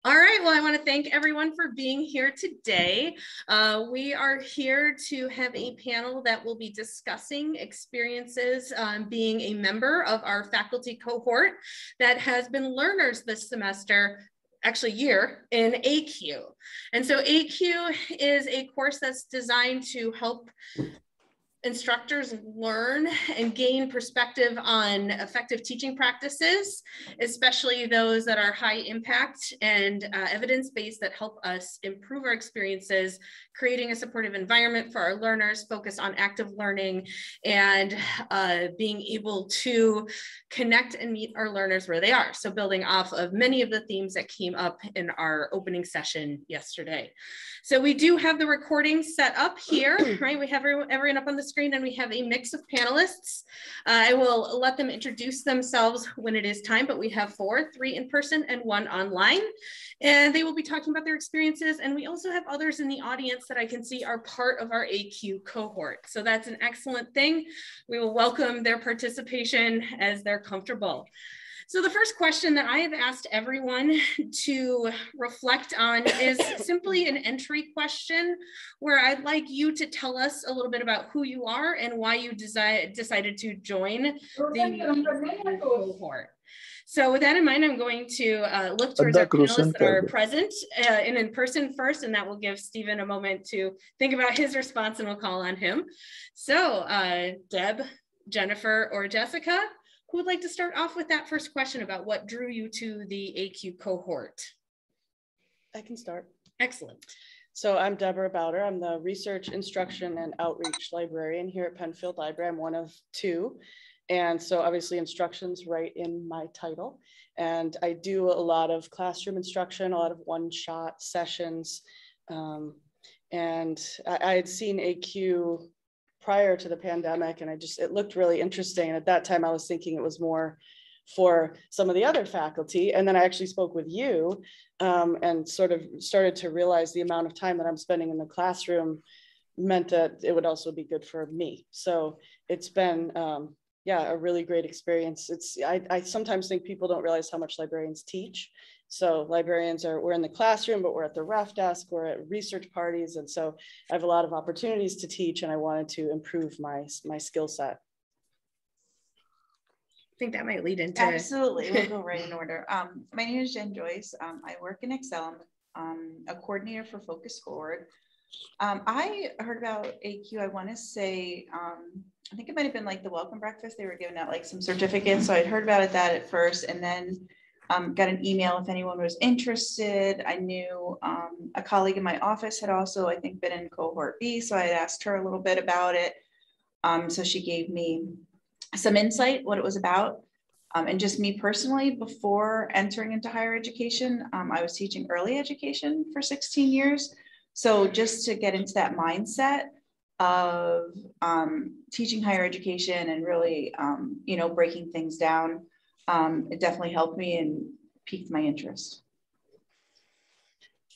All right, well, I want to thank everyone for being here today. We are here to have a panel that will be discussing experiences being a member of our faculty cohort that has been learners this semester, actually year, in ACUE. And so ACUE is a course that's designed to help instructors learn and gain perspective on effective teaching practices, especially those that are high impact and evidence-based that help us improve our experiences, creating a supportive environment for our learners, focus on active learning, and being able to connect and meet our learners where they are. So building off of many of the themes that came up in our opening session yesterday. So we do have the recording set up here, right? We have everyone up on the screen and we have a mix of panelists. I will let them introduce themselves when it is time, but we have 4, 3 in person and 1 online. And they will be talking about their experiences. And we also have others in the audience that I can see are part of our ACUE cohort. So that's an excellent thing. We will welcome their participation as they're comfortable. So the first question that I have asked everyone to reflect on is simply an entry question where I'd like you to tell us a little bit about who you are and why you decided to join the cohort. So with that in mind, I'm going to look towards our panelists that are present and in person first, and that will give Stephen a moment to think about his response and we'll call on him. So Deb, Jennifer, or Jessica, who would like to start off with that first question about what drew you to the ACUE cohort? I can start. Excellent. So I'm Deborah Bowder. I'm the Research, Instruction, and Outreach Librarian here at Penfield Library. I'm one of 2. And so obviously instruction's right in my title. And I do a lot of classroom instruction, a lot of one-shot sessions. And I had seen ACUE prior to the pandemic, and it looked really interesting. And at that time I was thinking it was more for some of the other faculty. And then I actually spoke with you and sort of started to realize the amount of time that I'm spending in the classroom meant that it would also be good for me. So it's been, yeah, a really great experience. I sometimes think people don't realize how much librarians teach. So librarians we're in the classroom, but we're at the ref desk, we're at research parties. And so I have a lot of opportunities to teach, and I wanted to improve my skill set. I think that might lead into. Absolutely, we'll go right in order. My name is Jen Joyce. I work in Excel. I'm a coordinator for Focus Forward. I heard about ACUE, I want to say, I think it might have been like the welcome breakfast. They were giving out like some certificates. So I'd heard about it that at first, and then got an email if anyone was interested. I knew a colleague in my office had also, I think, been in cohort B. So I had asked her a little bit about it. So she gave me some insight what it was about. And just me personally, before entering into higher education, I was teaching early education for 16 years. So just to get into that mindset of teaching higher education and really, you know, breaking things down, it definitely helped me and piqued my interest.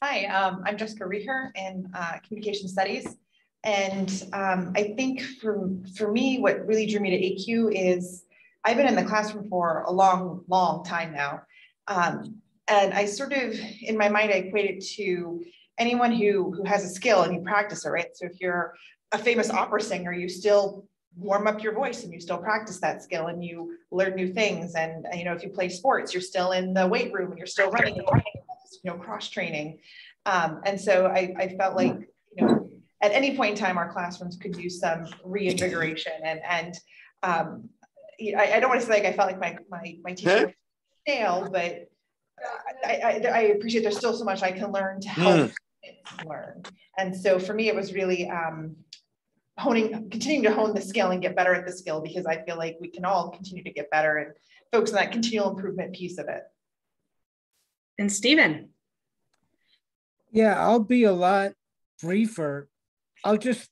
Hi, I'm Jessica Reher in Communication Studies. And I think for me, what really drew me to ACUE is I've been in the classroom for a long, long time now. And I sort of, in my mind, I equate it to anyone who has a skill and you practice it, right? So if you're a famous opera singer, you still warm up your voice and you still practice that skill and you learn new things. And, you know, if you play sports, you're still in the weight room and you're still running, you know, cross training. And so I felt like, you know, at any point in time, our classrooms could use some reinvigoration. And I don't want to say like I felt like my teacher was stale, but I appreciate there's still so much I can learn to help learn. And so for me, it was really continuing to hone the skill and get better at the skill, because I feel like we can all continue to get better and focus on that continual improvement piece of it. And Stephen. Yeah, I'll be a lot briefer. I just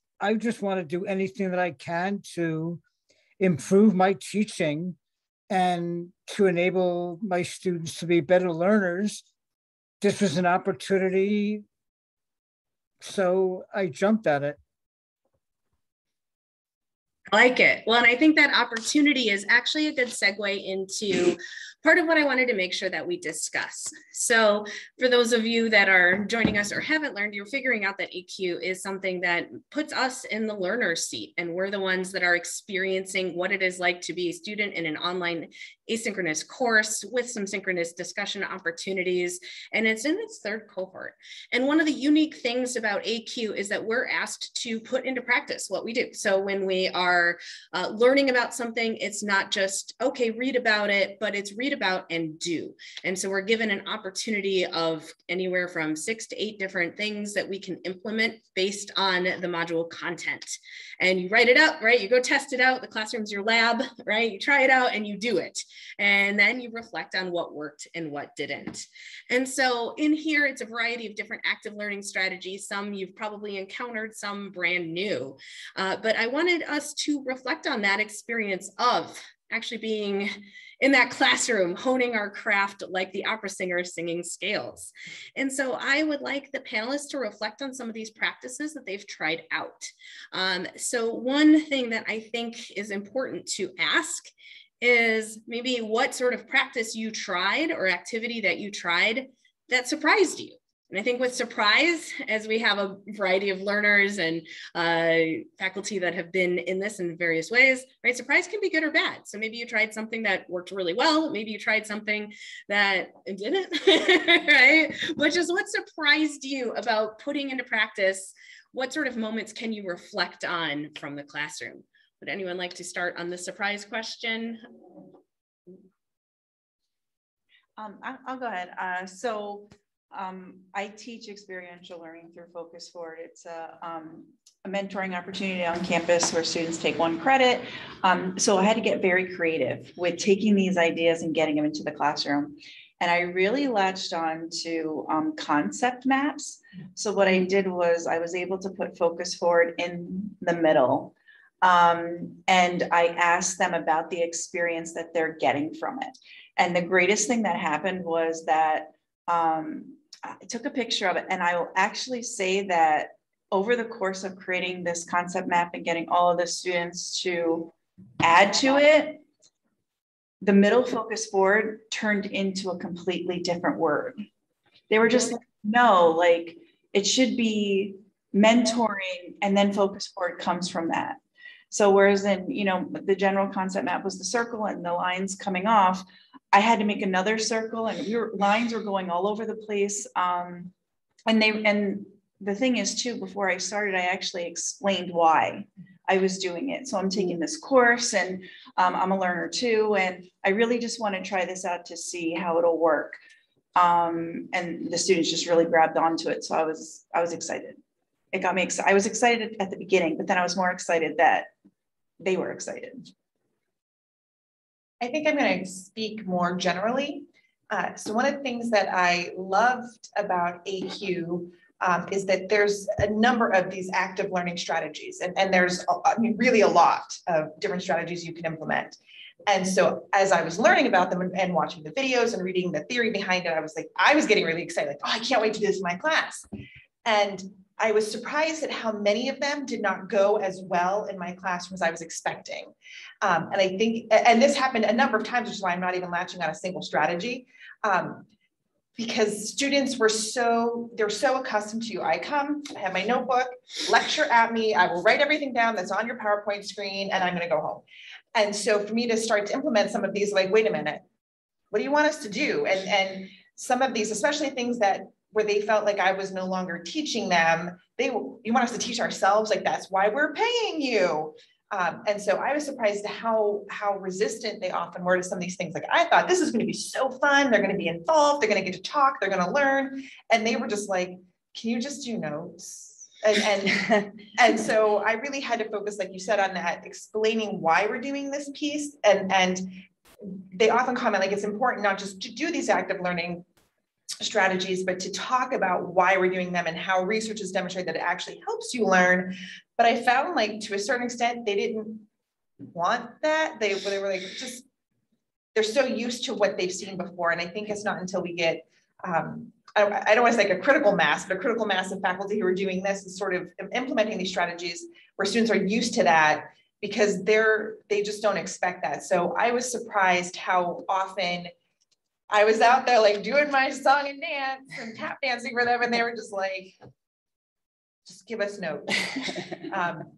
want to do anything that I can to improve my teaching and to enable my students to be better learners. This was an opportunity, so I jumped at it. I like it. Well, and I think that opportunity is actually a good segue into part of what I wanted to make sure that we discuss. So for those of you that are joining us or haven't learned, you're figuring out that ACUE is something that puts us in the learner's seat, and we're the ones that are experiencing what it is like to be a student in an online asynchronous course with some synchronous discussion opportunities, and it's in its third cohort. And one of the unique things about ACUE is that we're asked to put into practice what we do. So when we are learning about something, it's not just, okay, read about it, but it's read about and do. And so we're given an opportunity of anywhere from 6 to 8 different things that we can implement based on the module content. And you write it up, right? You go test it out. The classroom's your lab, right? You try it out and you do it. And then you reflect on what worked and what didn't. And so in here, it's a variety of different active learning strategies. Some you've probably encountered, some brand new. But I wanted us to reflect on that experience of actually being in that classroom, honing our craft like the opera singer singing scales. And so I would like the panelists to reflect on some of these practices that they've tried out. So one thing that I think is important to ask is maybe what sort of practice you tried or activity that you tried that surprised you. And I think with surprise, as we have a variety of learners and faculty that have been in this in various ways, right? Surprise can be good or bad. So maybe you tried something that worked really well. Maybe you tried something that didn't, right? But just what surprised you about putting into practice? What sort of moments can you reflect on from the classroom? Would anyone like to start on the surprise question? I'll go ahead. I teach experiential learning through Focus Forward. It's a mentoring opportunity on campus where students take 1 credit. So I had to get very creative with taking these ideas and getting them into the classroom. And I really latched on to concept maps. So what I did was I was able to put Focus Forward in the middle. And I asked them about the experience that they're getting from it. And the greatest thing that happened was that I took a picture of it, and I will actually say that over the course of creating this concept map and getting all of the students to add to it, the middle Focus Forward turned into a completely different word. They were just like, no, like it should be mentoring, and then Focus Forward comes from that. So whereas in, the general concept map was the circle and the lines coming off, I had to make another circle, and lines were going all over the place. And the thing is too, before I started, I actually explained why I was doing it. So I'm taking this course, and I'm a learner too. And I really just want to try this out to see how it'll work. And the students just really grabbed onto it. So I was excited. It got me excited. I was excited at the beginning, but then I was more excited that they were excited. I think I'm going to speak more generally. So one of the things that I loved about ACUE is that there's a number of these active learning strategies, and there's, really a lot of different strategies you can implement. And so as I was learning about them and watching the videos and reading the theory behind it, I was getting really excited, like, oh, I can't wait to do this in my class. And I was surprised at how many of them did not go as well in my classroom as I was expecting. And I think, and this happened a number of times, which is why I'm not even latching on a single strategy, because students they're so accustomed to, I have my notebook, lecture at me, I will write everything down that's on your PowerPoint screen, and I'm gonna go home. And so for me to start to implement some of these, like, wait a minute, what do you want us to do? And some of these, especially things where they felt like I was no longer teaching them, you want us to teach ourselves? Like, that's why we're paying you. And so I was surprised at how resistant they often were to some of these things. Like, I thought this is going to be so fun. They're going to be involved. They're going to get to talk. They're going to learn. And they were just like, can you just do notes? And so I really had to focus, like you said, on that, explaining why we're doing this piece. And they often comment, like, it's important not just to do these active learning strategies, but to talk about why we're doing them and how research has demonstrated that it actually helps you learn. But I found, like, to a certain extent, they didn't want that. They were like, they're so used to what they've seen before. And I think it's not until we get, I don't want to say like a critical mass, but a critical mass of faculty who are doing this is sort of implementing these strategies where students are used to that, because they just don't expect that. So I was surprised how often I was out there like doing my song and dance and tap dancing for them, and they were just like, just give us notes.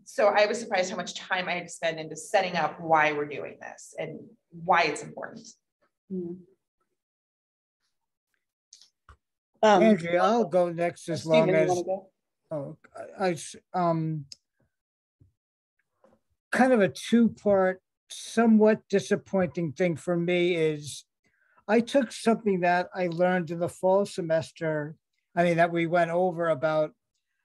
So I was surprised how much time I had to spend into setting up why we're doing this and why it's important. Andrea, I'll go next as Stephen, long as. go? Oh, kind of a two-part, somewhat disappointing thing for me is I took something that I learned in the fall semester, that we went over about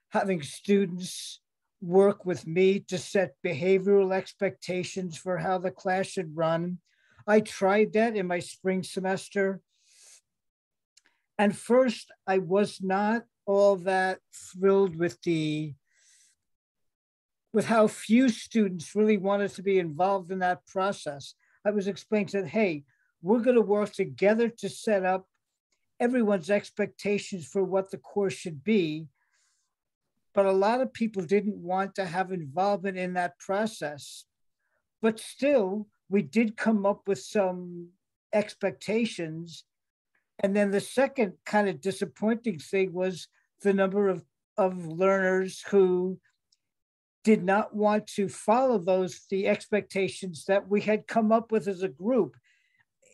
having students work with me to set behavioral expectations for how the class should run. I tried that in my spring semester. And first, I was not all that thrilled with how few students really wanted to be involved in that process. I was explaining to them, hey, we're going to work together to set up everyone's expectations for what the course should be. But a lot of people didn't want to have involvement in that process. But still, we did come up with some expectations. And then the second kind of disappointing thing was the number of learners who did not want to follow the expectations that we had come up with as a group.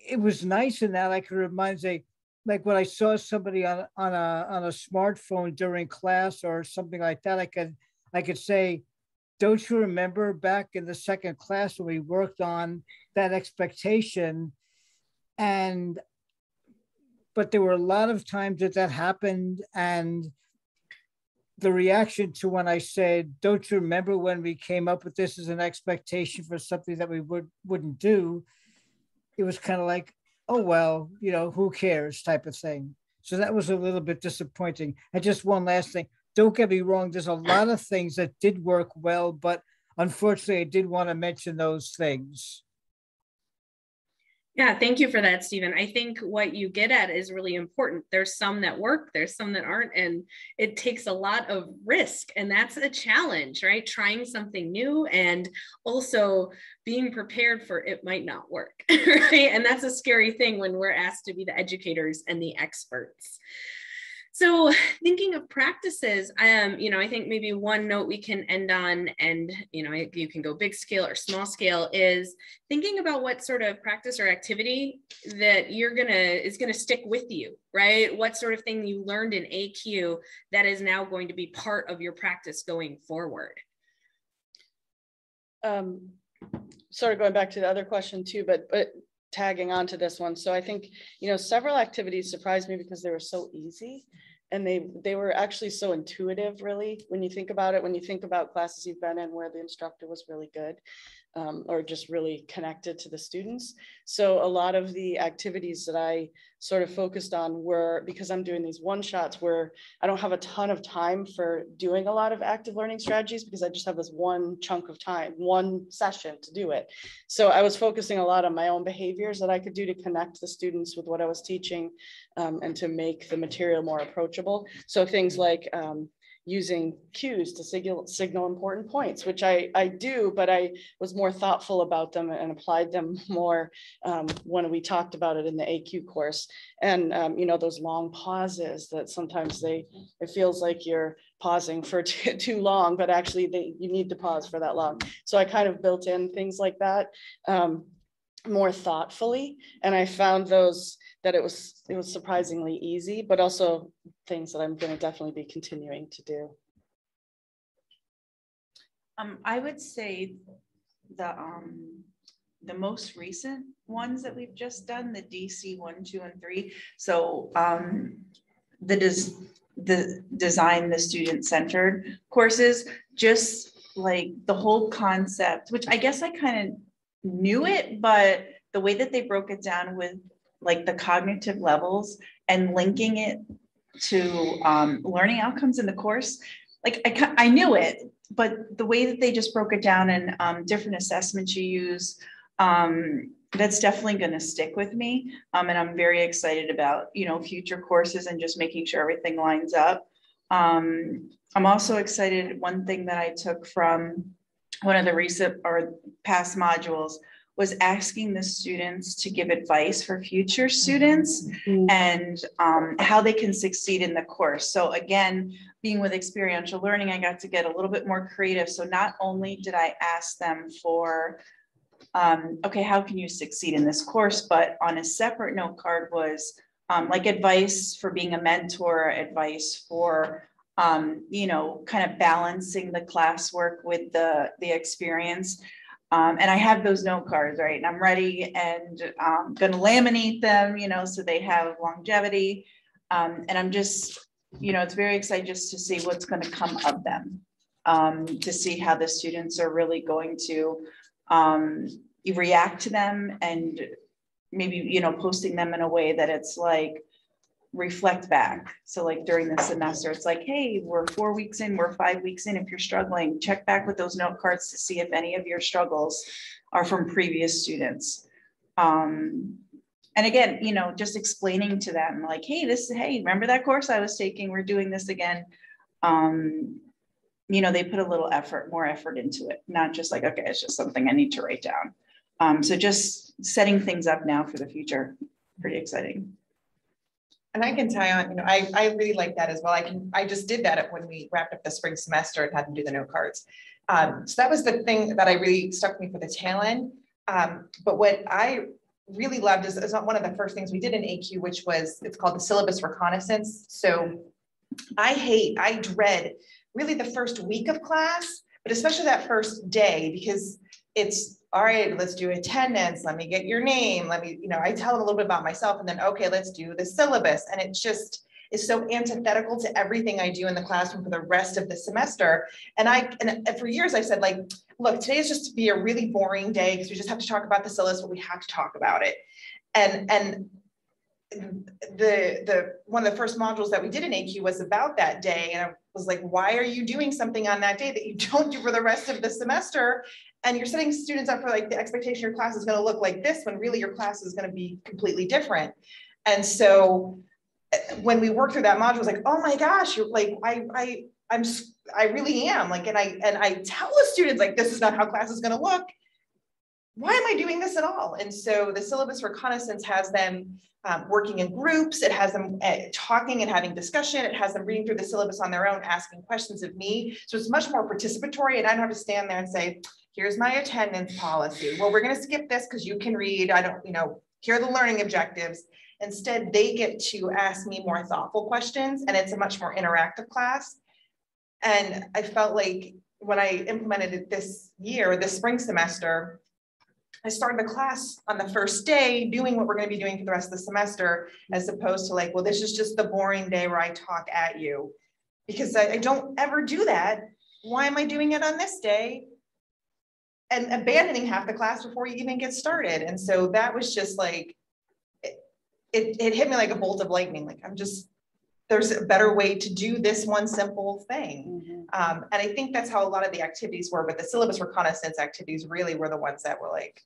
It was nice in that I could remind, say, like when I saw somebody on a smartphone during class or something like that, I could say, don't you remember back in the second class when we worked on that expectation? But there were a lot of times that happened, and the reaction to when I said, don't you remember when we came up with this as an expectation for something that we wouldn't do? It was kind of like, oh, well, who cares type of thing. So that was a little bit disappointing. And just one last thing, don't get me wrong, there's a lot of things that did work well, but unfortunately, I did want to mention those things. Yeah, thank you for that, Stephen. I think what you get at is really important. There's some that work, there's some that aren't, and it takes a lot of risk, and that's a challenge, right? Trying something new and also being prepared for it might not work, right? And that's a scary thing when we're asked to be the educators and the experts. So thinking of practices, I think maybe one note we can end on, and you can go big scale or small scale, is thinking about what sort of practice or activity that is gonna stick with you, right? What sort of thing you learned in ACUE that is now going to be part of your practice going forward. Sort of going back to the other question too, but tagging on to this one. So I think, several activities surprised me because they were so easy, and they were actually so intuitive, really, when you think about it, when you think about classes you've been in where the instructor was really good, or just really connected to the students. So a lot of the activities that I sort of focused on were, because I'm doing these one-shots where I don't have a ton of time for doing a lot of active learning strategies, because I just have this one chunk of time, one session to do it. So I was focusing a lot on my own behaviors that I could do to connect the students with what I was teaching, and to make the material more approachable. So things like using cues to signal important points, which I do, but I was more thoughtful about them and applied them more when we talked about it in the ACUE course. And those long pauses that sometimes it feels like you're pausing for too long, but actually you need to pause for that long. So I kind of built in things like that more thoughtfully, and I found that it was surprisingly easy, but also things that I'm going to definitely be continuing to do. I would say the most recent ones that we've just done, the DC 1, 2, and 3. So the design, the student-centered courses, just like the whole concept, which I guess I kind of knew it, but the way that they broke it down with like the cognitive levels and linking it to learning outcomes in the course, like I knew it, but the way that they just broke it down and different assessments you use, that's definitely going to stick with me. And I'm very excited about, future courses and just making sure everything lines up. I'm also excited. One thing that I took from one of the recent or past modules was asking the students to give advice for future students and how they can succeed in the course. So again, being with experiential learning, I got to get a little bit more creative. So not only did I ask them for, okay, how can you succeed in this course? But on a separate note card was like advice for being a mentor, advice for, you know, kind of balancing the classwork with the experience. And I have those note cards, right? And I'm ready and I'm going to laminate them, you know, so they have longevity. And I'm just, you know, it's very exciting just to see what's going to come of them, to see how the students are really going to react to them, and maybe, you know, posting them in a way that it's like, reflect back. So like during the semester, it's like, hey, we're 4 weeks in, we're 5 weeks in. If you're struggling, check back with those note cards to see if any of your struggles are from previous students. And again, you know, just explaining to them like, hey, hey, remember that course I was taking? We're doing this again. You know, they put a little more effort into it, not just like, okay, it's just something I need to write down. So just setting things up now for the future, pretty exciting. And I can tie on, you know, I really like that as well. I just did that when we wrapped up the spring semester and had to do the note cards. So that was the thing that I really stuck with me for the tail end. But what I really loved is one of the first things we did in ACUE, which was, it's called the syllabus reconnaissance. So I dread really the first week of class, but especially that first day, because it's, all right, let's do attendance. Let me get your name. Let me, you know, I tell them a little bit about myself, and then, okay, let's do the syllabus. And it just is so antithetical to everything I do in the classroom for the rest of the semester. And for years I said, like, look, today is just to be a really boring day because we just have to talk about the syllabus, but we have to talk about it. And the one of the first modules that we did in ACUE was about that day. And I was like, why are you doing something on that day that you don't do for the rest of the semester? And you're setting students up for like the expectation your class is going to look like this, when really your class is going to be completely different. And so when we worked through that module, I was like, oh my gosh, you're like, I really am like, and I tell the students like, this is not how class is going to look. Why am I doing this at all? And so the syllabus reconnaissance has them working in groups. It has them talking and having discussion. It has them reading through the syllabus on their own, asking questions of me. So it's much more participatory, and I don't have to stand there and say, here's my attendance policy. Well, we're going to skip this because you can read. I don't, you know, here are the learning objectives. Instead, they get to ask me more thoughtful questions, and it's a much more interactive class. And I felt like when I implemented it this year, this spring semester, I started the class on the first day doing what we're going to be doing for the rest of the semester, as opposed to like, well, this is just the boring day where I talk at you, because I don't ever do that. Why am I doing it on this day? And abandoning half the class before you even get started. And so that was just like, it hit me like a bolt of lightning. Like, there's a better way to do this one simple thing. And I think that's how a lot of the activities were, but the syllabus reconnaissance activities really were the ones that were like,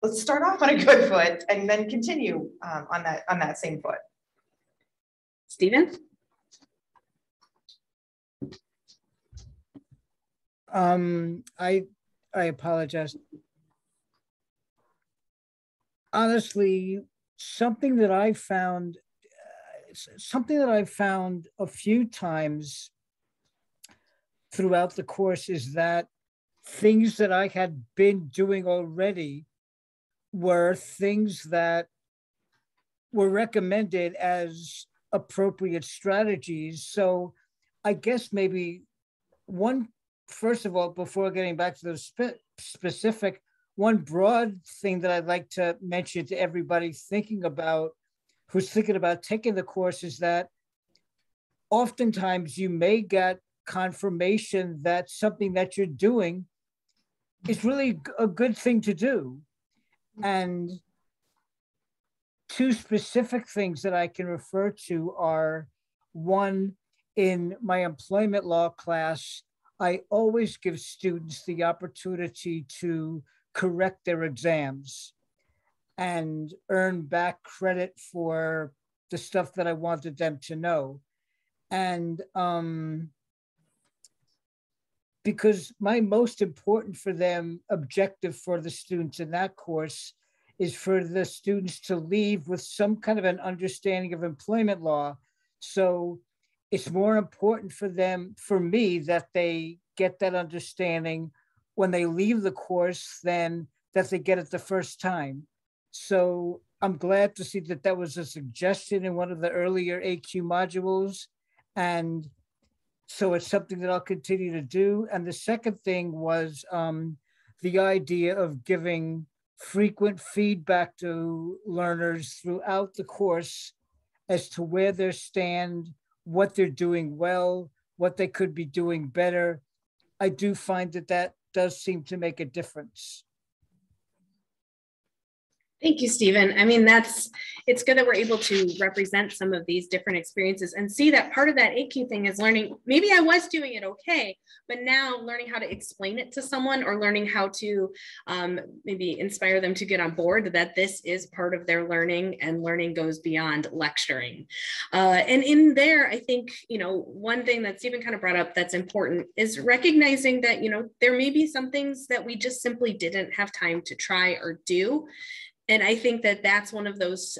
let's start off on a good foot and then continue on that same foot. Stephen? I apologize. Honestly, something that I found a few times throughout the course is that things that I had been doing already were things that were recommended as appropriate strategies. So I guess maybe first of all, before getting back to the specific, one broad thing that I'd like to mention to everybody who's thinking about taking the course is that oftentimes you may get confirmation that something that you're doing is really a good thing to do. And two specific things that I can refer to are, one, in my employment law class, I always give students the opportunity to correct their exams and earn back credit for the stuff that I wanted them to know. And because my most important for them objective for the students in that course is for the students to leave with some kind of an understanding of employment law. So it's more important for them, for me, that they get that understanding when they leave the course than that they get it the first time. So I'm glad to see that that was a suggestion in one of the earlier ACUE modules. And so it's something that I'll continue to do. And the second thing was the idea of giving frequent feedback to learners throughout the course as to where they stand, what they're doing well, what they could be doing better. I do find that that does seem to make a difference. Thank you, Stephen. I mean, it's good that we're able to represent some of these different experiences and see that part of that ACUE thing is learning, maybe I was doing it okay, but now learning how to explain it to someone or learning how to maybe inspire them to get on board that this is part of their learning and learning goes beyond lecturing. And in there, I think, one thing that Stephen kind of brought up that's important is recognizing that, there may be some things that we just simply didn't have time to try or do. And I think that that's one of those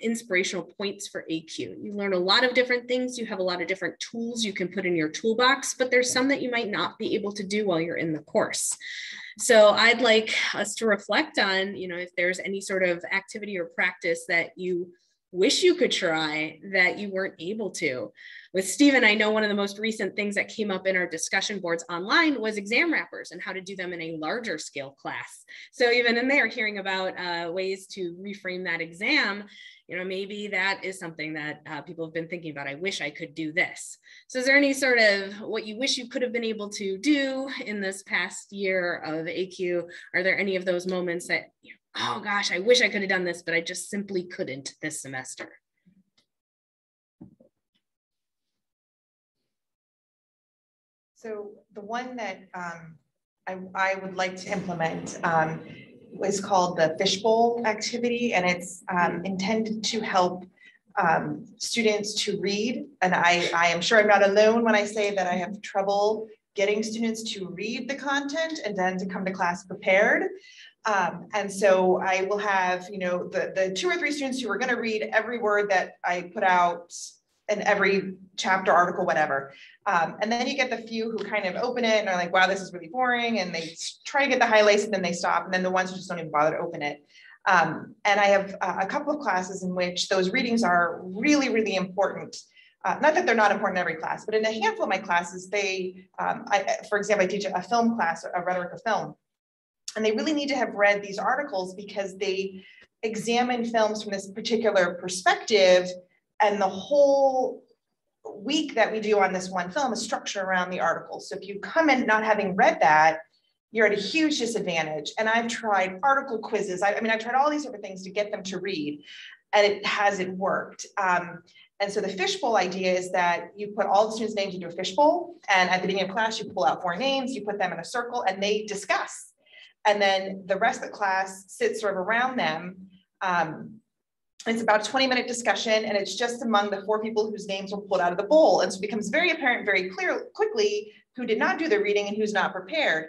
inspirational points for ACUE. You learn a lot of different things. You have a lot of different tools you can put in your toolbox, but there's some that you might not be able to do while you're in the course. So I'd like us to reflect on, if there's any sort of activity or practice that you wish you could try that you weren't able to. With Stephen, I know one of the most recent things that came up in our discussion boards online was exam wrappers and how to do them in a larger scale class. So even in there, hearing about ways to reframe that exam, maybe that is something that people have been thinking about. I wish I could do this. So is there any sort of what you wish you could have been able to do in this past year of ACUE? Are there any of those moments that, oh gosh, I wish I could have done this, but I just simply couldn't this semester? So the one that I would like to implement is called the fishbowl activity, and it's intended to help students to read. And I am sure I'm not alone when I say that I have trouble getting students to read the content and then to come to class prepared. And so I will have, the 2 or 3 students who are going to read every word that I put out in every chapter, article, whatever. And then you get the few who kind of open it and are like, wow, this is really boring. And they try to get the highlights and then they stop. And then the ones who just don't even bother to open it. And I have a couple of classes in which those readings are really, really important. Not that they're not important in every class, but in a handful of my classes, for example, I teach a film class, a rhetoric of film. And they really need to have read these articles because they examine films from this particular perspective. And the whole week that we do on this one film is structured around the article. So if you come in not having read that, you're at a huge disadvantage. And I've tried article quizzes. I've tried all these different things to get them to read, and it hasn't worked. And so the fishbowl idea is that you put all the students' names into a fishbowl, and at the beginning of class, you pull out 4 names, you put them in a circle, and they discuss. And then the rest of the class sits sort of around them. It's about a 20-minute discussion, and it's just among the 4 people whose names were pulled out of the bowl. And so it becomes very apparent very quickly who did not do the reading and who's not prepared.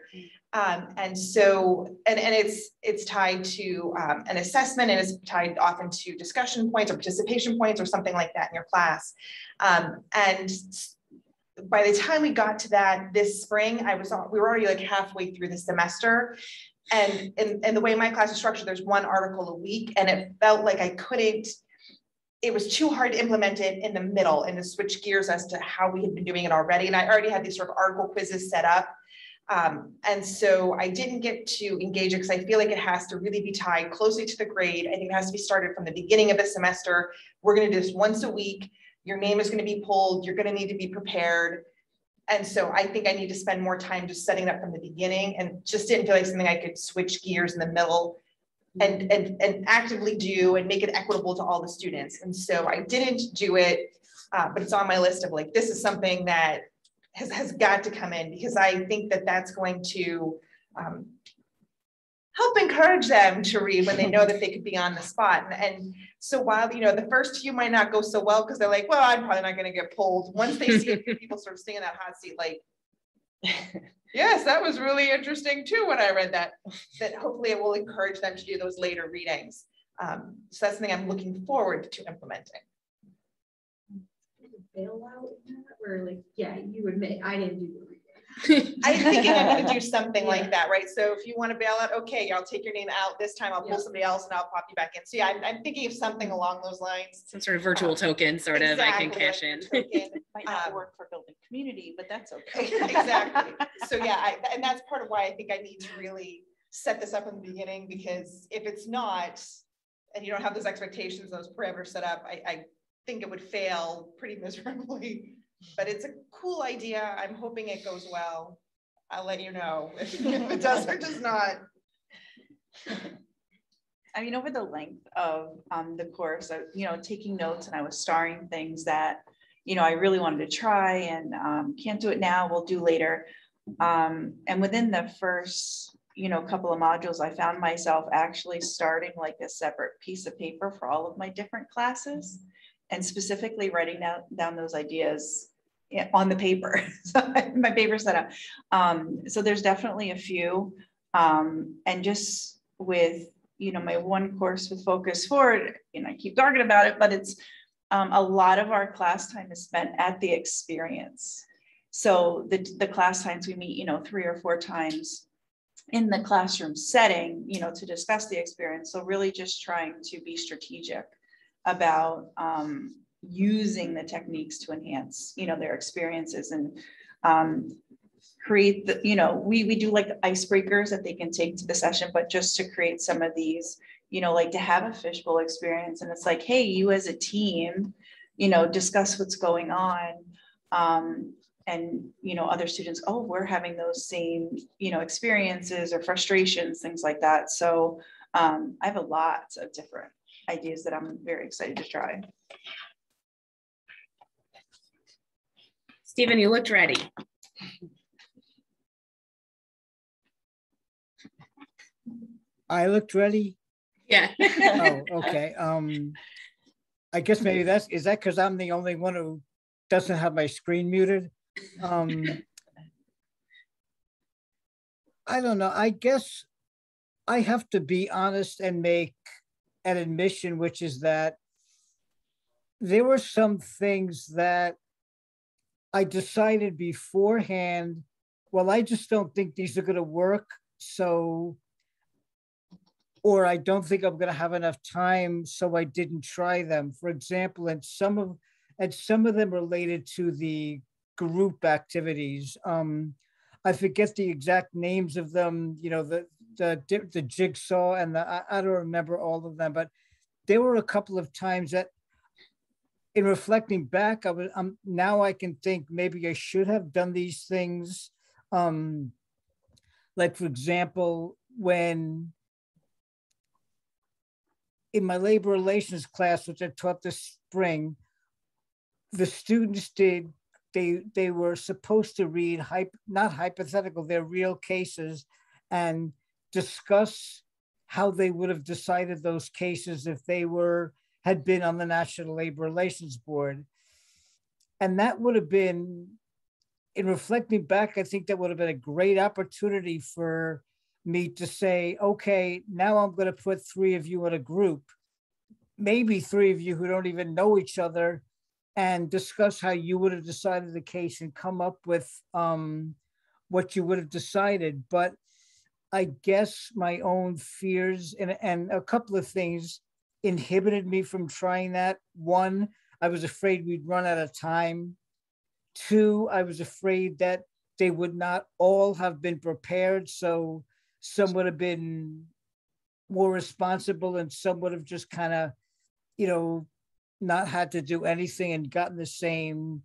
And so it's tied to an assessment, and it's tied often to discussion points or participation points or something like that in your class. And by the time we got to that this spring, we were already like halfway through the semester. And the way my class is structured, there's 1 article a week, and it felt like it was too hard to implement it in the middle and to switch gears as to how we had been doing it already. And I already had these sort of article quizzes set up. And so I didn't get to engage it because I feel like it has to really be tied closely to the grade. I think it has to be started from the beginning of the semester. We're going to do this once a week. Your name is going to be pulled. You're going to need to be prepared. And so I think I need to spend more time just setting it up from the beginning, and just didn't feel like something I could switch gears in the middle and actively do and make it equitable to all the students. And so I didn't do it, but it's on my list of like, this is something that has got to come in, because I think that that's going to help encourage them to read when they know that they could be on the spot. And so while, the first few might not go so well because they're like, well, I'm probably not going to get pulled. Once they see people sort of staying in that hot seat, like, Yes, that was really interesting too when I read that, that hopefully it will encourage them to do those later readings. So that's something I'm looking forward to implementing. Bailout, or like, yeah, you admit I didn't do the reading. I'm thinking I'm going to do something like that, right? So if you want to bail out, okay, I'll take your name out this time. I'll pull somebody else and I'll pop you back in. So yeah, I'm thinking of something along those lines. Some sort of virtual token, sort of, I can cash in. Might not work for building community, but that's okay. Exactly. So yeah, and that's part of why I think I need to really set this up in the beginning, because if it's not, and you don't have those expectations, those parameters set up, I think it would fail pretty miserably. But it's a cool idea. I'm hoping it goes well. I'll let you know if it does or does not. I mean, over the length of the course, taking notes, and I was starring things that, I really wanted to try and can't do it now, we'll do later. And within the first, couple of modules, I found myself actually starting like a separate piece of paper for all of my different classes, and specifically writing down those ideas on the paper. My paper set up. So there's definitely a few, and just with, my one course with Focus Forward, I keep talking about it, but it's a lot of our class time is spent at the experience. So the class times we meet, 3 or 4 times in the classroom setting, to discuss the experience. So really just trying to be strategic about using the techniques to enhance, their experiences, and create the, we do like icebreakers that they can take to the session, but just to create some of these, like to have a fishbowl experience. And it's like, hey, you as a team, discuss what's going on. And, other students, oh, we're having those same, experiences or frustrations, things like that. So I have a lot of different ideas that I'm very excited to try. Stephen, you looked ready. I looked ready. Yeah. Oh, okay. I guess maybe is that because I'm the only one who doesn't have my screen muted? I don't know. I guess I have to be honest and make an admission, which is that there were some things that I decided beforehand, well, I just don't think these are going to work. So, or I don't think I'm going to have enough time, so I didn't try them. For example, and some of them related to the group activities. I forget the exact names of them. The jigsaw and I don't remember all of them, but there were a couple of times that, in reflecting back, now I can think maybe I should have done these things. Like, for example, when in my labor relations class, which I taught this spring, the students they were supposed to read, not hypothetical, they're real cases, and discuss how they would have decided those cases if they had been on the National Labor Relations Board. And that would have been, in reflecting back, I think that would have been a great opportunity for me to say, okay, now I'm going to put 3 of you in a group, maybe 3 of you who don't even know each other, and discuss how you would have decided the case and come up with what you would have decided. But I guess my own fears and a couple of things inhibited me from trying that. 1, I was afraid we'd run out of time. 2, I was afraid that they would not all have been prepared. So some would have been more responsible and some would have just kind of, not had to do anything and gotten the same.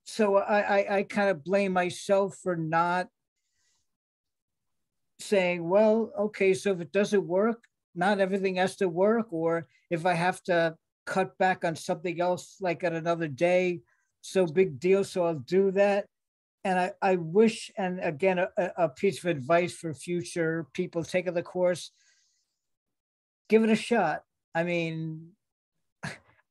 So I kind of blame myself for not saying, well, okay, so if it doesn't work, not everything has to work, or if I have to cut back on something else like at another day, so big deal, so I'll do that. And I wish, and again, a piece of advice for future people taking the course, give it a shot. I mean,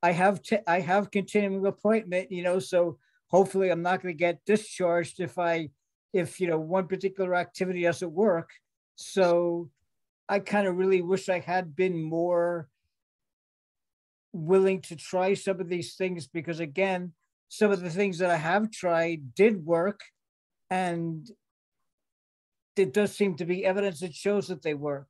I have continuing appointment, so hopefully I'm not going to get discharged if one particular activity doesn't work. So I kind of really wish I had been more willing to try some of these things, because again, some of the things that I have tried did work, and there does seem to be evidence that shows that they work.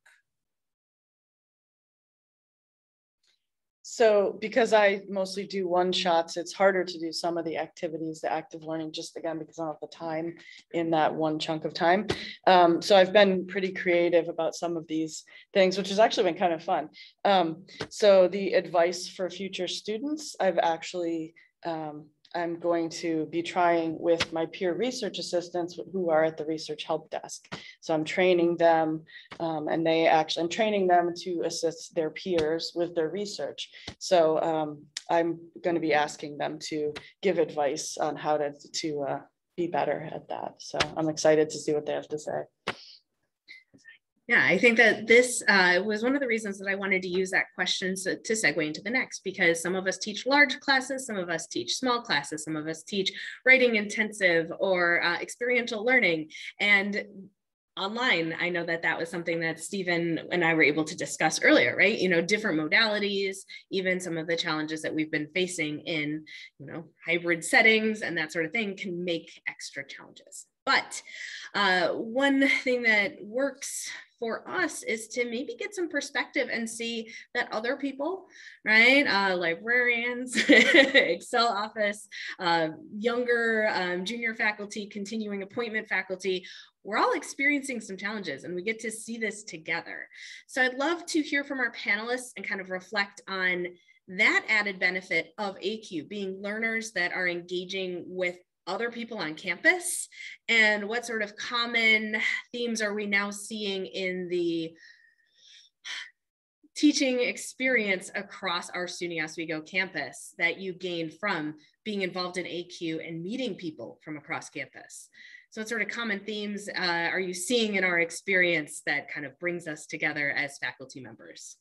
So because I mostly do one-shots, it's harder to do some of the activities, the active learning, just again, because I don't have the time in that one chunk of time. So I've been pretty creative about some of these things, which has actually been kind of fun. So the advice for future students, I've actually, I'm going to be trying with my peer research assistants who are at the research help desk. So I'm training them and I'm training them to assist their peers with their research. So I'm going to be asking them to give advice on how to be better at that. So I'm excited to see what they have to say. Yeah, I think that this was one of the reasons that I wanted to use that question to segue into the next, because some of us teach large classes, some of us teach small classes, some of us teach writing intensive or experiential learning. And online, I know that that was something that Stephen and I were able to discuss earlier, right? Different modalities, even some of the challenges that we've been facing in, hybrid settings and that sort of thing can make extra challenges. But one thing that works for us is to maybe get some perspective and see that other people, right? Librarians, Excel office, younger junior faculty, continuing appointment faculty, we're all experiencing some challenges and we get to see this together. So I'd love to hear from our panelists and kind of reflect on that added benefit of ACUE, being learners that are engaging with other people on campus, and what sort of common themes are we now seeing in the teaching experience across our SUNY Oswego campus that you gained from being involved in ACUE and meeting people from across campus. So what sort of common themes are you seeing in our experience that kind of brings us together as faculty members?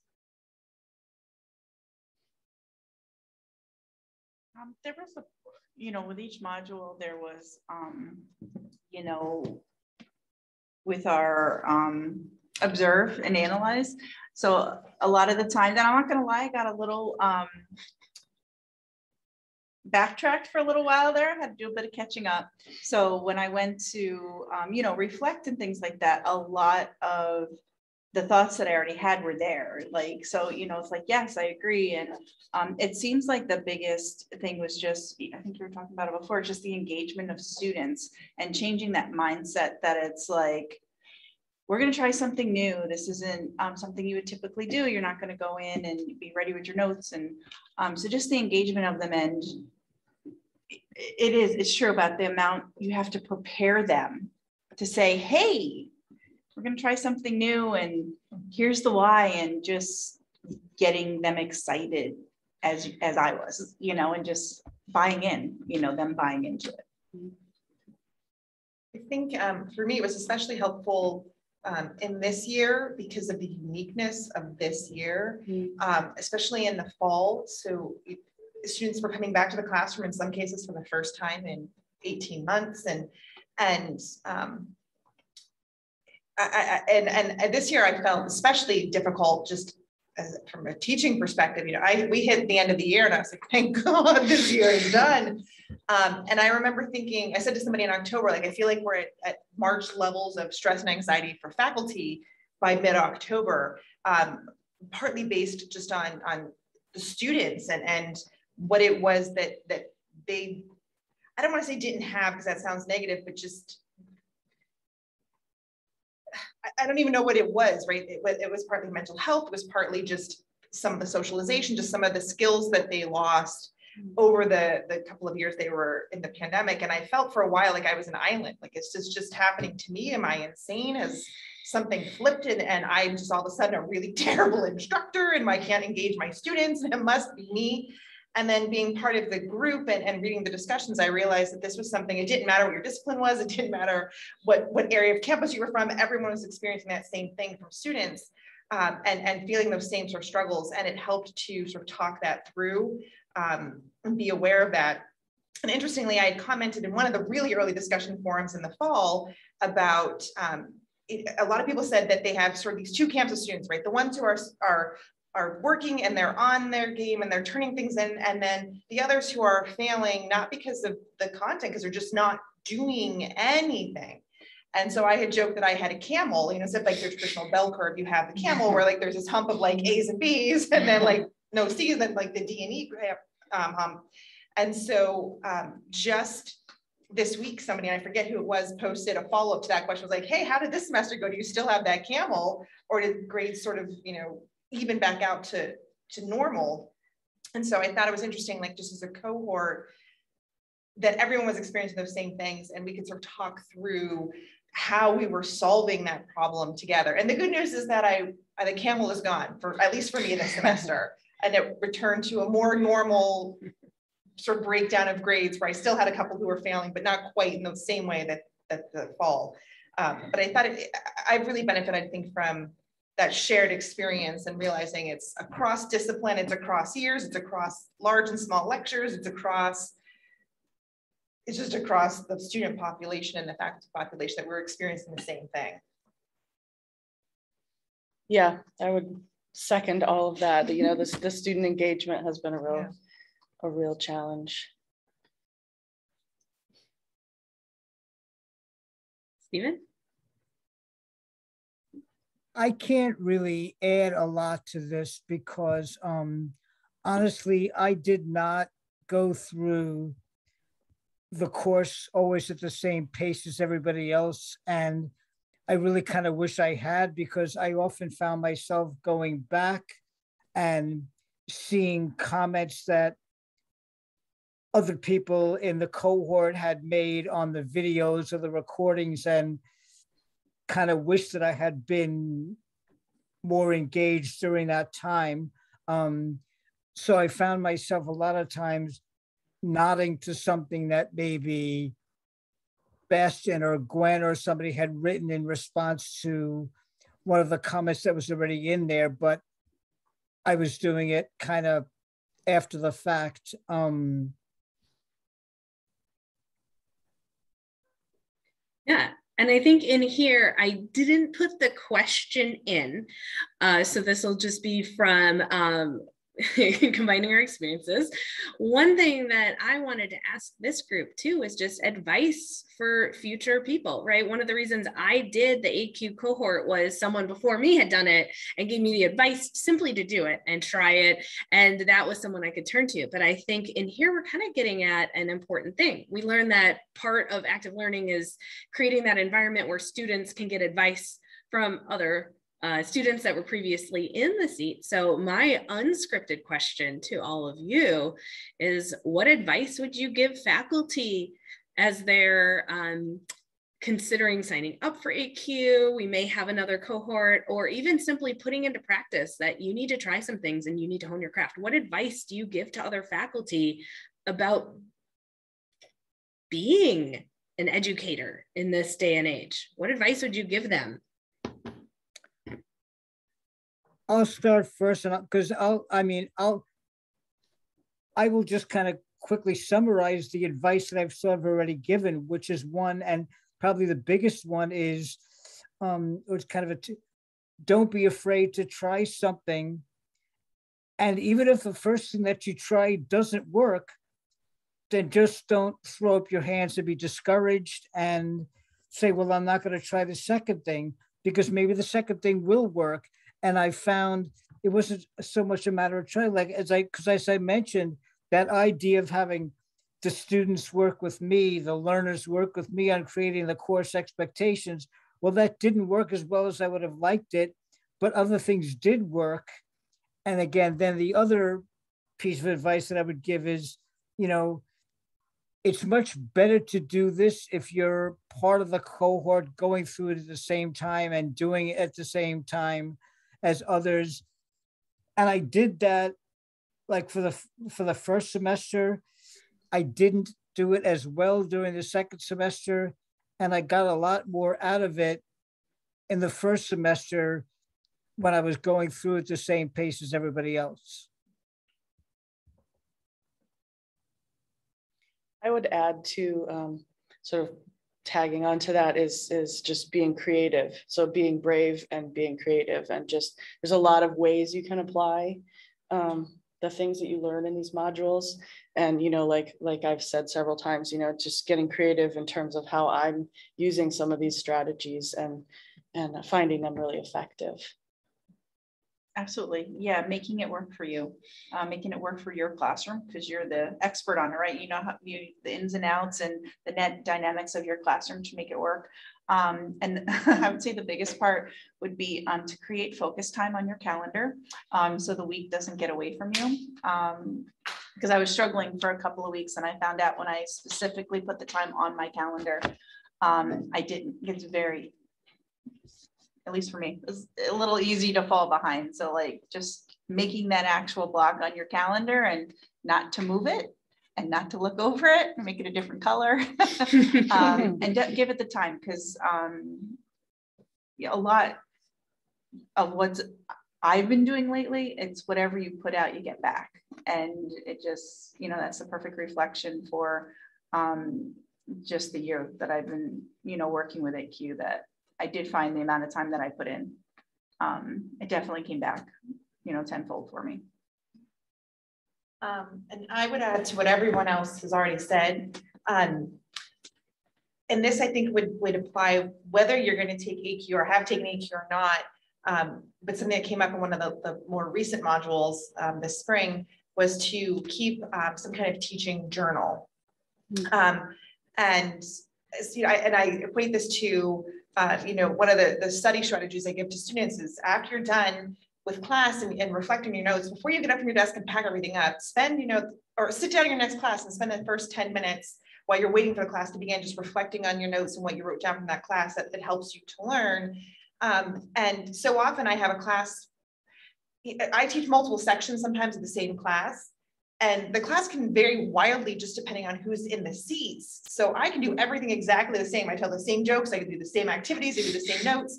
There was with each module, there was, with our observe and analyze. So a lot of the time, and I'm not going to lie, I got a little backtracked for a little while there. I had to do a bit of catching up. So when I went to, reflect and things like that, a lot of the thoughts that I already had were there. Like, so, it's like, yes, I agree. And it seems like the biggest thing was just, I think you were talking about it before, just the engagement of students and changing that mindset that it's like, we're going to try something new. This isn't something you would typically do. You're not going to go in and be ready with your notes. And so just the engagement of them. And it's true about the amount you have to prepare them to say, hey, we're going to try something new and here's the why, and just getting them excited as I was, and just buying in, them buying into it. I think for me, it was especially helpful in this year because of the uniqueness of this year, especially in the fall. So students were coming back to the classroom in some cases for the first time in 18 months. And this year I felt especially difficult just from a teaching perspective. We hit the end of the year and I was like, thank God this year is done. And I remember thinking, I said to somebody in October, like, I feel like we're at March levels of stress and anxiety for faculty by mid-October, partly based just on the students and what it was that they, I don't want to say didn't have, because that sounds negative, but just, I don't even know what it was, right? It was partly mental health, it was partly just some of the socialization, just some of the skills that they lost over the couple of years they were in the pandemic. And I felt for a while like I was an island, like it's just happening to me. Am I insane? Has something flipped and I'm just all of a sudden a really terrible instructor and I can't engage my students and it must be me. And then being part of the group and reading the discussions, I realized that this was something, it didn't matter what your discipline was, it didn't matter what area of campus you were from, everyone was experiencing that same thing from students and feeling those same sort of struggles. And it helped to sort of talk that through and be aware of that. And interestingly, I had commented in one of the really early discussion forums in the fall about, a lot of people said that they have sort of these two camps of students, right? The ones who are working and they're on their game and they're turning things in, and then the others who are failing, not because of the content, because they're just not doing anything. And so I had joked that I had a camel, you know, instead of like your traditional bell curve, you have the camel where like there's this hump of like A's and B's and then like no C's, and then like the D and E hump. And so just this week, somebody, and I forget who it was, posted a follow-up to that question, was like, hey, how did this semester go? Do you still have that camel? Or did grades sort of, you know, even back out to normal? And so I thought it was interesting, like just as a cohort, that everyone was experiencing those same things, and we could sort of talk through how we were solving that problem together. And the good news is that the camel is gone, for at least for me this semester, and it returned to a more normal sort of breakdown of grades, where I still had a couple who were failing, but not quite in the same way that the fall. But I thought I really benefited, I think, from that shared experience and realizing it's across discipline, it's across years, it's across large and small lectures, it's just across the student population and the faculty population that we're experiencing the same thing. Yeah, I would second all of that. You know, the student engagement has been a real challenge. Stephen? I can't really add a lot to this because honestly, I did not go through the course always at the same pace as everybody else. And I really kind of wish I had, because I often found myself going back and seeing comments that other people in the cohort had made on the videos or the recordings, and kind of wish that I had been more engaged during that time. So I found myself a lot of times nodding to something that maybe Bastian or Gwen or somebody had written in response to one of the comments that was already in there, but I was doing it kind of after the fact. Yeah. And I think in here, I didn't put the question in. So this will just be from combining our experiences. One thing that I wanted to ask this group too is just advice for future people, right? One of the reasons I did the ACUE cohort was someone before me had done it and gave me the advice simply to do it and try it. And that was someone I could turn to. But I think in here, we're kind of getting at an important thing. We learned that part of active learning is creating that environment where students can get advice from other students that were previously in the seat. So my unscripted question to all of you is, what advice would you give faculty as they're considering signing up for ACUE? We may have another cohort, or even simply putting into practice that you need to try some things and you need to hone your craft. What advice do you give to other faculty about being an educator in this day and age? What advice would you give them? I'll start first, and because I will just kind of quickly summarize the advice that I've sort of already given, which is one, and probably the biggest one is, it's kind of don't be afraid to try something. And even if the first thing that you try doesn't work, then just don't throw up your hands and be discouraged and say, well, I'm not going to try the second thing, because maybe the second thing will work. And I found it wasn't so much a matter of trying, like as I mentioned, that idea of having the students work with me, the learners work with me on creating the course expectations. Well, that didn't work as well as I would have liked it, but other things did work. And again, then the other piece of advice that I would give is, you know, it's much better to do this if you're part of the cohort going through it at the same time and doing it at the same time as others. And I did that, like for the first semester. I didn't do it as well during the second semester, and I got a lot more out of it in the first semester when I was going through at the same pace as everybody else. I would add to sort of tagging onto that is just being creative. So being brave and being creative, and just there's a lot of ways you can apply the things that you learn in these modules. And, you know, like I've said several times, you know, just getting creative in terms of how I'm using some of these strategies and finding them really effective. Absolutely. Yeah. Making it work for you, making it work for your classroom, because you're the expert on it, right? You know how the ins and outs and the net dynamics of your classroom to make it work. And I would say the biggest part would be to create focus time on your calendar, so the week doesn't get away from you. Because I was struggling for a couple of weeks, and I found out when I specifically put the time on my calendar, I didn't. It's very, at least for me, it's a little easy to fall behind. So like just making that actual block on your calendar and not to move it and not to look over it, make it a different color, and give it the time, because a lot of what I've been doing lately, it's whatever you put out, you get back. And it just, you know, that's the perfect reflection for just the year that I've been, you know, working with ACUE, that I did find the amount of time that I put in, it definitely came back, you know, tenfold for me. And I would add to what everyone else has already said. And this, I think, would apply whether you're going to take ACUE or have taken ACUE or not. But something that came up in one of the more recent modules this spring was to keep some kind of teaching journal. And you know, I equate this to you know, one of the study strategies I give to students is, after you're done with class and reflecting your notes, before you get up from your desk and pack everything up, spend, you know, or sit down in your next class and spend the first 10 minutes while you're waiting for the class to begin, just reflecting on your notes and what you wrote down from that class that helps you to learn. And so often I have a class, I teach multiple sections sometimes of the same class, and the class can vary wildly just depending on who's in the seats. So I can do everything exactly the same. I tell the same jokes, I can do the same activities, I do the same notes,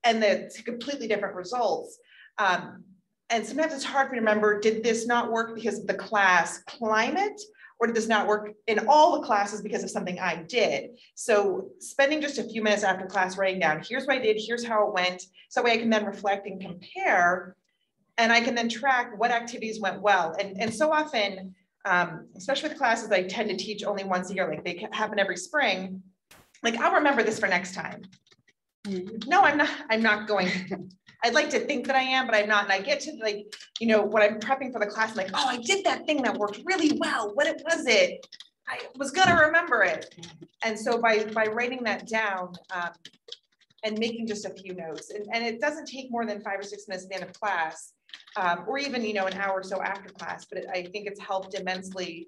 and it's completely different results. And sometimes it's hard for me to remember, did this not work because of the class climate, or did this not work in all the classes because of something I did? So spending just a few minutes after class writing down, here's what I did, here's how it went, so that way I can then reflect and compare. And I can then track what activities went well. And so often, especially with classes I tend to teach only once a year, like they happen every spring, like I'll remember this for next time. No, I'm not going. I'd like to think that I am, but I'm not. And I get to, like, you know, when I'm prepping for the class, I'm like, oh, I did that thing that worked really well. What was it? I was gonna remember it. And so by writing that down, and making just a few notes, and it doesn't take more than 5 or 6 minutes at the end of class, or even, you know, an hour or so after class, but I think it's helped immensely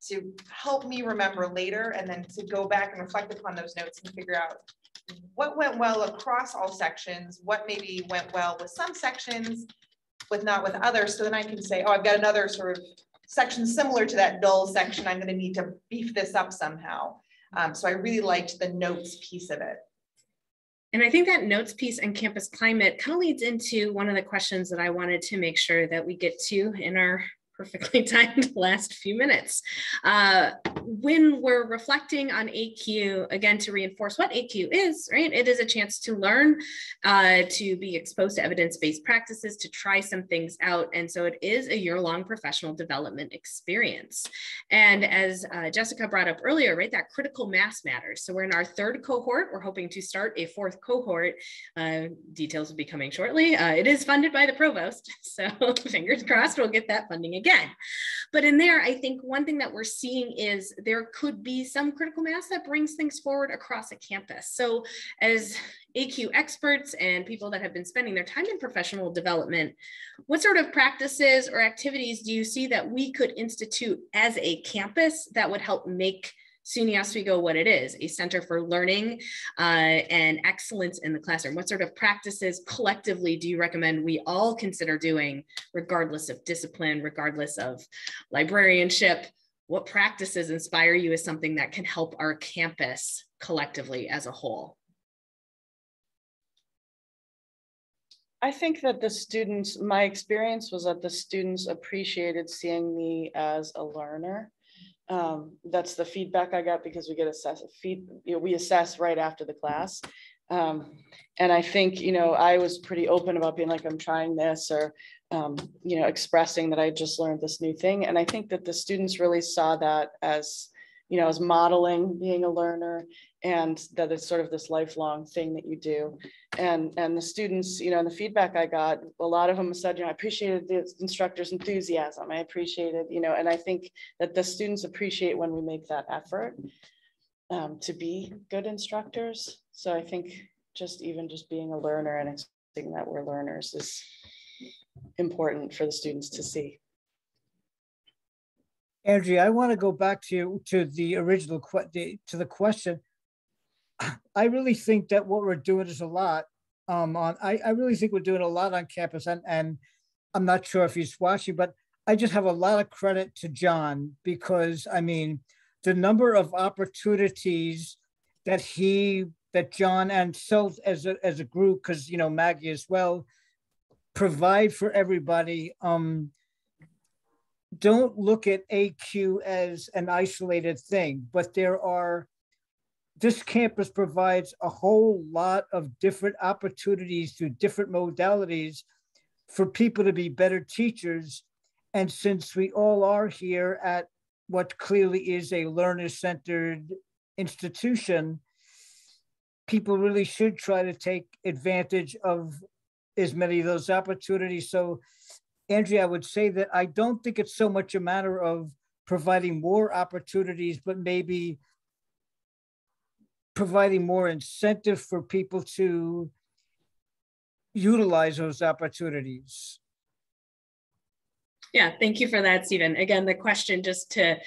to help me remember later, and then to go back and reflect upon those notes and figure out what went well across all sections, what maybe went well with some sections, but not with others. So then I can say, oh, I've got another sort of section similar to that dull section. I'm going to need to beef this up somehow. So I really liked the notes piece of it. And I think that notes piece and campus climate kind of leads into one of the questions that I wanted to make sure that we get to in our perfectly timed last few minutes. When we're reflecting on ACUE, again, to reinforce what ACUE is, right? It is a chance to learn, to be exposed to evidence-based practices, to try some things out. And so it is a year-long professional development experience. And as Jessica brought up earlier, right, that critical mass matters. So we're in our 3rd cohort. We're hoping to start a 4th cohort. Details will be coming shortly. It is funded by the provost. So fingers crossed we'll get that funding again. But in there, I think one thing that we're seeing is there could be some critical mass that brings things forward across a campus. So as ACUE experts and people that have been spending their time in professional development, what sort of practices or activities do you see that we could institute as a campus that would help make SUNY Oswego what it is, a center for learning and excellence in the classroom? What sort of practices collectively do you recommend we all consider doing, regardless of discipline, regardless of librarianship? What practices inspire you as something that can help our campus collectively as a whole? I think that the students, my experience was that the students appreciated seeing me as a learner. That's the feedback I got, because we get we assess right after the class. And I think, I was pretty open about being like, I'm trying this, or, expressing that I just learned this new thing. And I think that the students really saw that as, as modeling being a learner, and that it's sort of this lifelong thing that you do. And the students, and the feedback I got, a lot of them said, I appreciated the instructor's enthusiasm. I appreciated, and I think that the students appreciate when we make that effort to be good instructors. So I think just being a learner and accepting that we're learners is important for the students to see. Angie, I want to go back to the original to the question. I really think that what we're doing is a lot. I really think we're doing a lot on campus, and I'm not sure if he's watching, but I just have a lot of credit to John, because I mean, the number of opportunities that John and SELF as a group, because Maggie as well, provide for everybody. Don't look at ACUE as an isolated thing, but this campus provides a whole lot of different opportunities through different modalities for people to be better teachers. And since we all are here at what clearly is a learner-centered institution, people really should try to take advantage of as many of those opportunities. So, Andrea, I would say that I don't think it's so much a matter of providing more opportunities, but maybe providing more incentive for people to utilize those opportunities. Yeah, thank you for that, Stephen. Again, the question, just to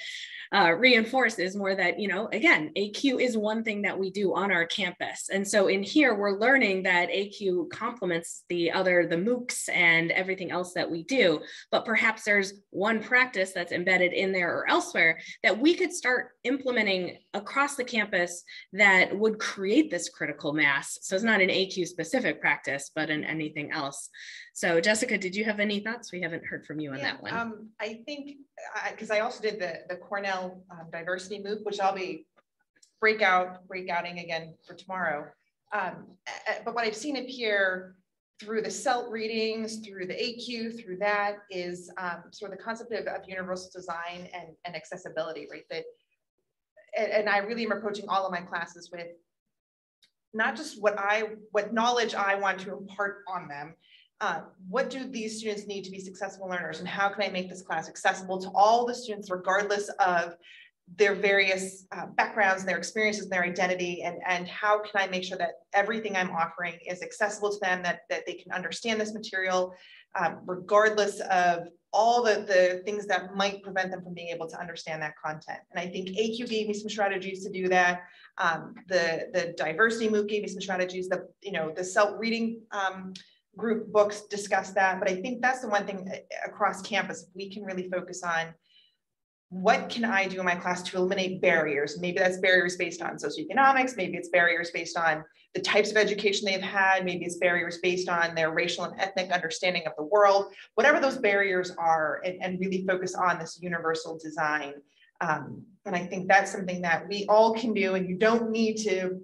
reinforce, is more that, again, ACUE is one thing that we do on our campus. And so in here, we're learning that ACUE complements the MOOCs and everything else that we do. But perhaps there's one practice that's embedded in there or elsewhere that we could start implementing across the campus that would create this critical mass. So it's not an ACUE specific practice, but in anything else. So Jessica, did you have any thoughts? We haven't heard from you on that one. I think, because I also did the Cornell diversity MOOC, which I'll be breakouting again for tomorrow. But what I've seen appear through the CELT readings, through the ACUE, through that is sort of the concept of universal design and accessibility, right? And I really am approaching all of my classes with not just what knowledge I want to impart on them. What do these students need to be successful learners, and how can I make this class accessible to all the students, regardless of their various backgrounds, their experiences, and their identity, and how can I make sure that everything I'm offering is accessible to them, that they can understand this material, regardless of all the things that might prevent them from being able to understand that content. And I think ACUE gave me some strategies to do that. The diversity MOOC gave me some strategies. The CELT reading group books discuss that, but I think that's the one thing across campus we can really focus on. What can I do in my class to eliminate barriers? Maybe that's barriers based on socioeconomics, maybe it's barriers based on the types of education they've had, maybe it's barriers based on their racial and ethnic understanding of the world, whatever those barriers are, and really focus on this universal design. And I think that's something that we all can do, and you don't need to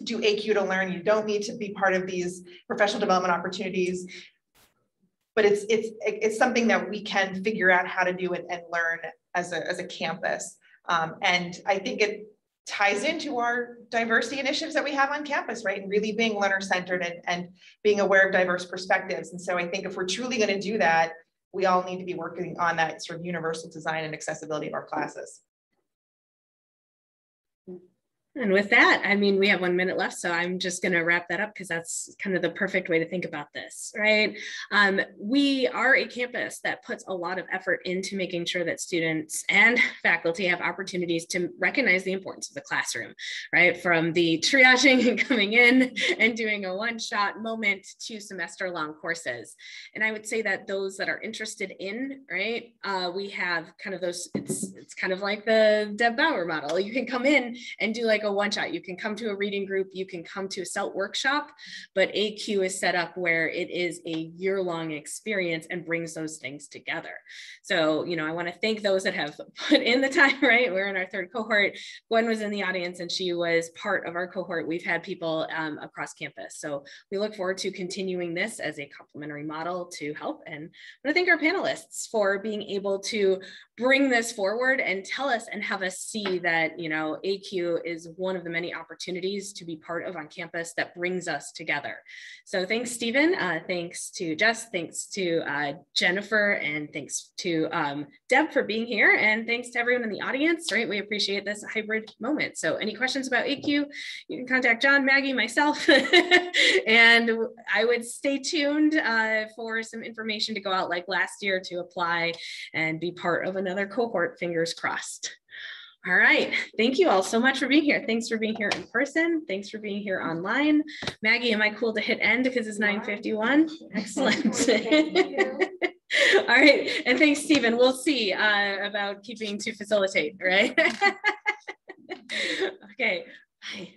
do ACUE to learn. You don't need to be part of these professional development opportunities, but it's something that we can figure out how to do it and learn as a campus. And I think it ties into our diversity initiatives that we have on campus, right? And really being learner-centered and being aware of diverse perspectives. And so I think if we're truly going to do that, we all need to be working on that sort of universal design and accessibility of our classes. And with that, I mean, we have 1 minute left, so I'm just going to wrap that up because that's kind of the perfect way to think about this, right? We are a campus that puts a lot of effort into making sure that students and faculty have opportunities to recognize the importance of the classroom, right? From the triaging and coming in and doing a one-shot moment to semester-long courses. And I would say that those that are interested in, right, we have kind of those, it's kind of like the Deb Bauer model. You can come in and do like like a one-shot. You can come to a reading group, you can come to a CELT workshop, but ACUE is set up where it is a year-long experience and brings those things together. So, you know, I want to thank those that have put in the time, right? We're in our third cohort. Gwen was in the audience and she was part of our cohort. We've had people across campus. So we look forward to continuing this as a complementary model to help. And I want to thank our panelists for being able to bring this forward and tell us and have us see that, you know, ACUE is one of the many opportunities to be part of on campus that brings us together. So thanks, Stephen. Thanks to Jess. Thanks to Jennifer. And thanks to Deb for being here. And thanks to everyone in the audience, right? We appreciate this hybrid moment. So any questions about ACUE, you can contact John, Maggie, myself, and I would stay tuned for some information to go out like last year to apply and be part of another cohort, fingers crossed. All right, thank you all so much for being here. Thanks for being here in person. Thanks for being here online. Maggie, am I cool to hit end because it's 9:51? Excellent. All right, and thanks, Stephen. We'll see about keeping to facilitate, right? Okay, bye.